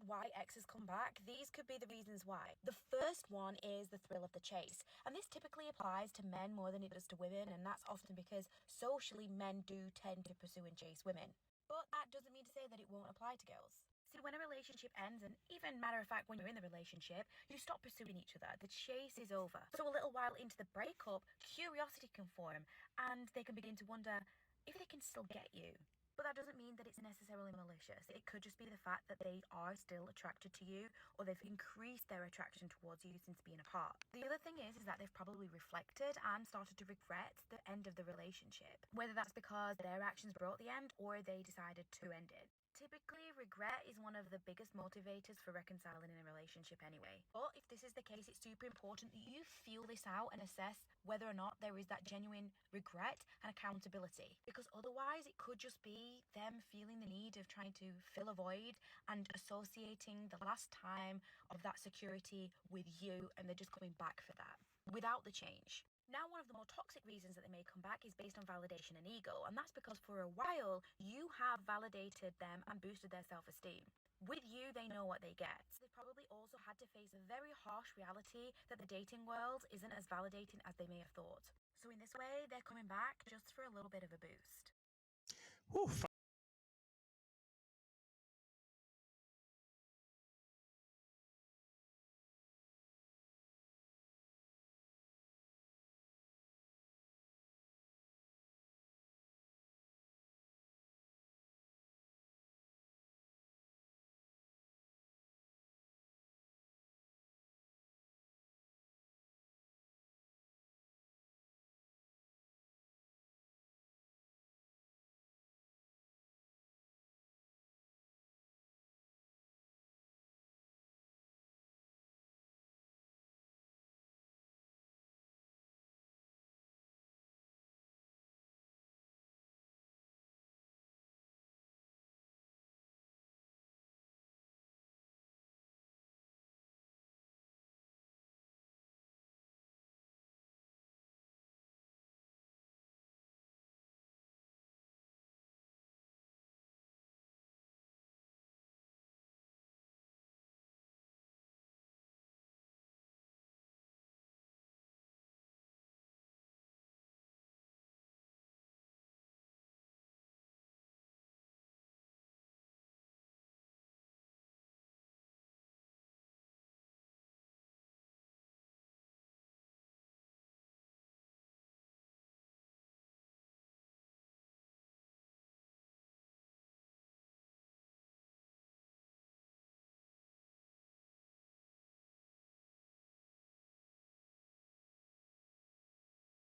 why exes come back, these could be the reasons why. The first one is the thrill of the chase. And this typically applies to men more than it does to women, and that's often because socially men do tend to pursue and chase women. But that doesn't mean to say that it won't apply to girls. See, when a relationship ends, and even matter of fact, when you're in the relationship, you stop pursuing each other. The chase is over. So a little while into the breakup, curiosity can form, and they can begin to wonder if they can still get you. But that doesn't mean that it's necessarily malicious. It could just be the fact that they are still attracted to you, or they've increased their attraction towards you since being apart. The other thing is that they've probably reflected and started to regret the end of the relationship, whether that's because their actions brought the end or they decided to end it. Typically, regret is one of the biggest motivators for reconciling in a relationship anyway. But if this is the case, it's super important that you feel this out and assess whether or not there is that genuine regret and accountability. Because otherwise, it could just be them feeling the need of trying to fill a void and associating the last time of that security with you, and they're just coming back for that without the change. Now, one of the more toxic reasons that they may come back is based on validation and ego, and that's because for a while you have validated them and boosted their self-esteem. With you, they know what they get. They probably also had to face a very harsh reality that the dating world isn't as validating as they may have thought. So in this way, they're coming back just for a little bit of a boost. Whew.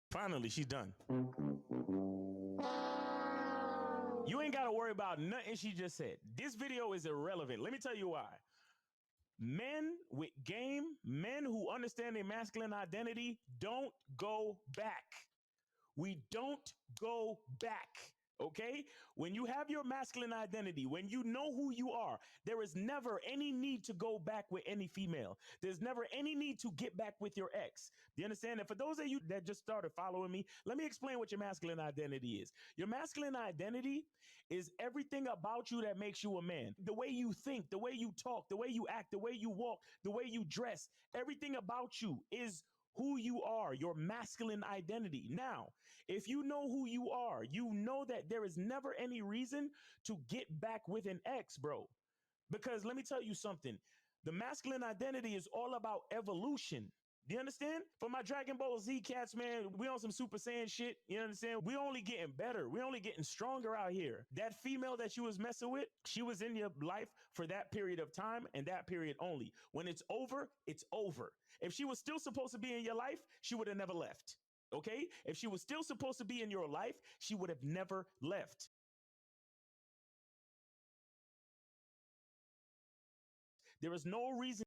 Finally, she's done. You ain't got to worry about nothing she just said. This video is irrelevant. Let me tell you why. Men with game, men who understand their masculine identity, don't go back. We don't go back. Okay? When you have your masculine identity, when you know who you are, there is never any need to go back with any female. There's never any need to get back with your ex. Do you understand? And for those of you that just started following me, let me explain what your masculine identity is. Your masculine identity is everything about you that makes you a man. The way you think, the way you talk, the way you act, the way you walk, the way you dress, everything about you is who you are, your masculine identity. Now, if you know who you are, you know that there is never any reason to get back with an ex, bro. Because let me tell you something. The masculine identity is all about evolution. Do you understand? For my Dragon Ball Z cats, man, we on some Super Saiyan shit. You understand? We only getting better. We only getting stronger out here. That female that you was messing with, she was in your life for that period of time and that period only. When it's over, it's over. If she was still supposed to be in your life, she would have never left. Okay? If she was still supposed to be in your life, she would have never left. There is no reason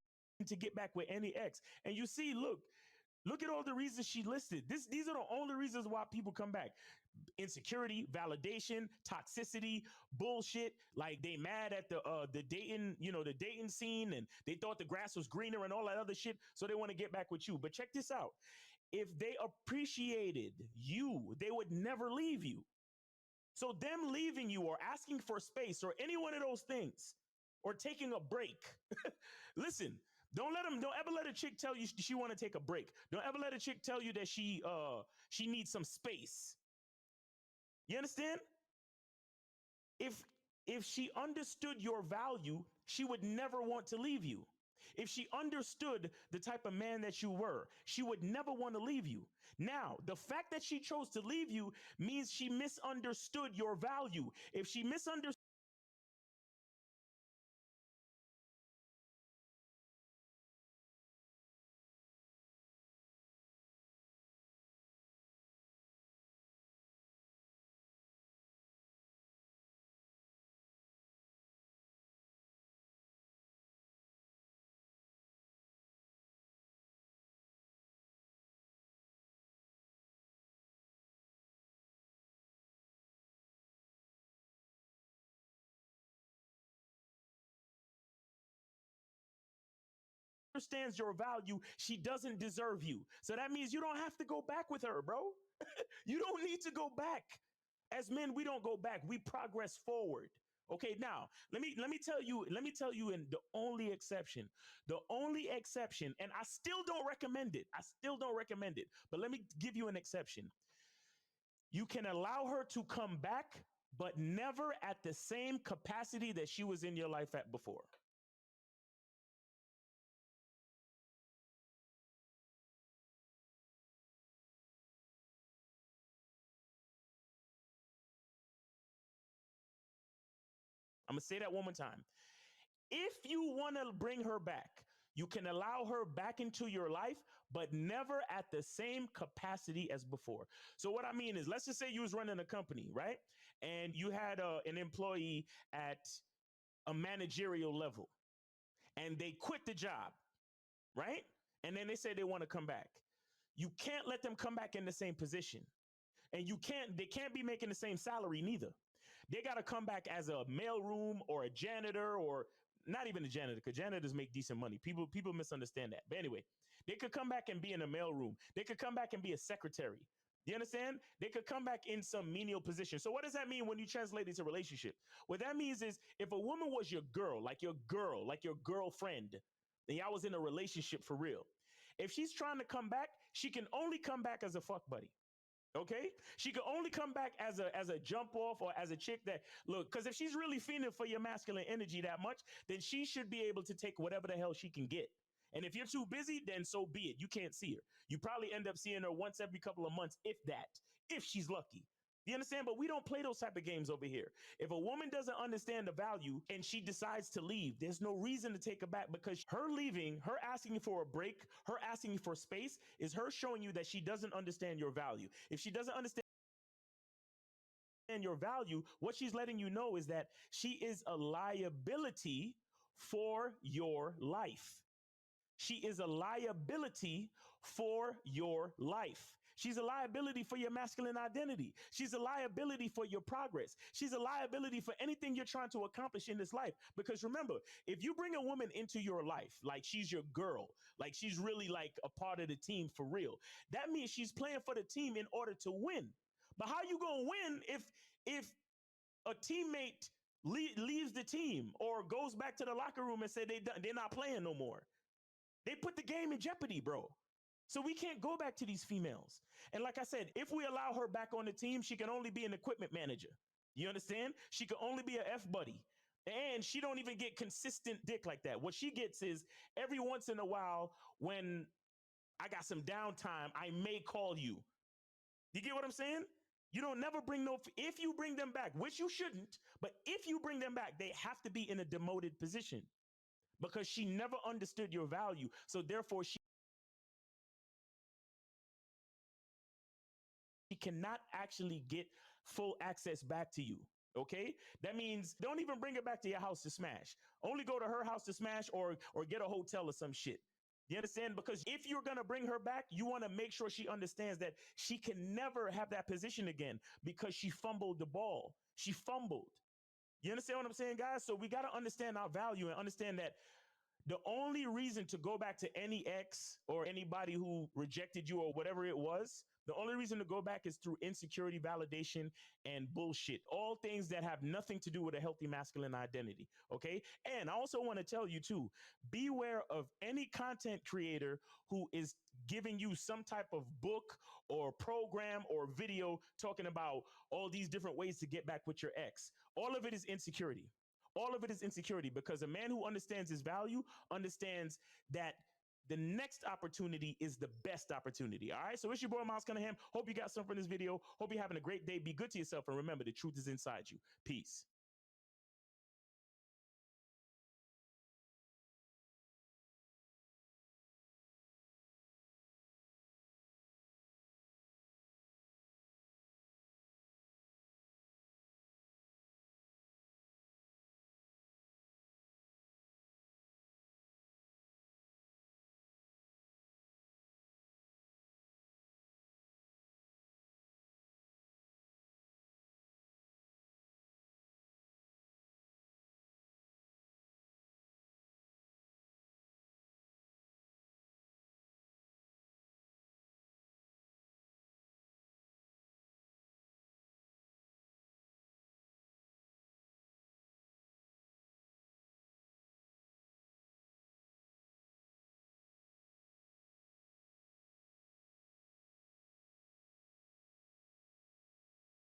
to get back with any ex. And you see, look at all the reasons she listed. These are the only reasons why people come back. Insecurity, validation, toxicity, bullshit. Like they mad at the dating, the dating scene, and they thought the grass was greener and all that other shit, so they want to get back with you. But check this out. If they appreciated you, they would never leave you. So them leaving you or asking for space or any one of those things, or taking a break. Listen, don't ever let a chick tell you she want to take a break. Don't ever let a chick tell you that she needs some space. You understand? If if she understood your value, she would never want to leave you. If she understood the type of man that you were, she would never want to leave you. Now, the fact that she chose to leave you means she misunderstood your value. If she misunderstood understands your value, she doesn't deserve you. So that means you don't have to go back with her, bro. You don't need to go back. As men, we don't go back. We progress forward. Okay, now let me tell you in the only exception, and I still don't recommend it. I still don't recommend it. But let me give you an exception. You can allow her to come back, but never at the same capacity that she was in your life at before. I'm gonna say that one more time. If you want to bring her back, you can allow her back into your life, but never at the same capacity as before. So what I mean is, let's just say you was running a company, right? And you had an employee at a managerial level, and they quit the job, right? And then they say they want to come back. You can't let them come back in the same position. And they can't be making the same salary neither. They got to come back as a mailroom or a janitor, or not even a janitor, because janitors make decent money. People misunderstand that. But anyway, they could come back and be in a mailroom. They could come back and be a secretary. You understand? They could come back in some menial position. So what does that mean when you translate it to relationship? What that means is, if a woman was your girl, like your girlfriend, and y'all was in a relationship for real, if she's trying to come back, she can only come back as a fuck buddy. Okay, she could only come back as a jump off, or as a chick that, look, because if she's really feeling for your masculine energy that much, then she should be able to take whatever the hell she can get. And if you're too busy, then so be it. You can't see her. You probably end up seeing her once every couple of months, if that, if she's lucky. You understand? But we don't play those type of games over here. If a woman doesn't understand the value and she decides to leave, there's no reason to take her back, because her leaving, her asking for a break, her asking for space is her showing you that she doesn't understand your value. If she doesn't understand your value, what she's letting you know is that she is a liability for your life. She is a liability for your life. She's a liability for your masculine identity. She's a liability for your progress. She's a liability for anything you're trying to accomplish in this life. Because remember, if you bring a woman into your life, like she's your girl, like she's really like a part of the team for real, that means she's playing for the team in order to win. But how you gonna win if a teammate leaves the team or goes back to the locker room and say they're not playing no more? They put the game in jeopardy, bro. So we can't go back to these females. And like I said, if we allow her back on the team, she can only be an equipment manager. You understand? She can only be a F buddy. And she don't even get consistent dick like that. What she gets is, every once in a while, when I got some downtime, I may call you. You get what I'm saying? You don't never bring no, if you bring them back, which you shouldn't, but if you bring them back, they have to be in a demoted position, because she never understood your value. So therefore, she cannot actually get full access back to you. Okay, that means don't even bring her back to your house to smash. Only go to her house to smash, or get a hotel or some shit. You understand? Because if you're gonna bring her back, you want to make sure she understands that she can never have that position again, because she fumbled the ball. She fumbled. You understand what I'm saying, guys? So we got to understand our value and understand that The only reason to go back to any ex or anybody who rejected you or whatever it was, the only reason to go back is through insecurity, validation, and bullshit. All things that have nothing to do with a healthy masculine identity. Okay. And I also want to tell you too, beware of any content creator who is giving you some type of book or program or video talking about all these different ways to get back with your ex. All of it is insecurity. All of it is insecurity, because a man who understands his value understands that the next opportunity is the best opportunity. All right. So it's your boy, Miles Cunningham. Hope you got something from this video. Hope you're having a great day. Be good to yourself. And remember, the truth is inside you. Peace.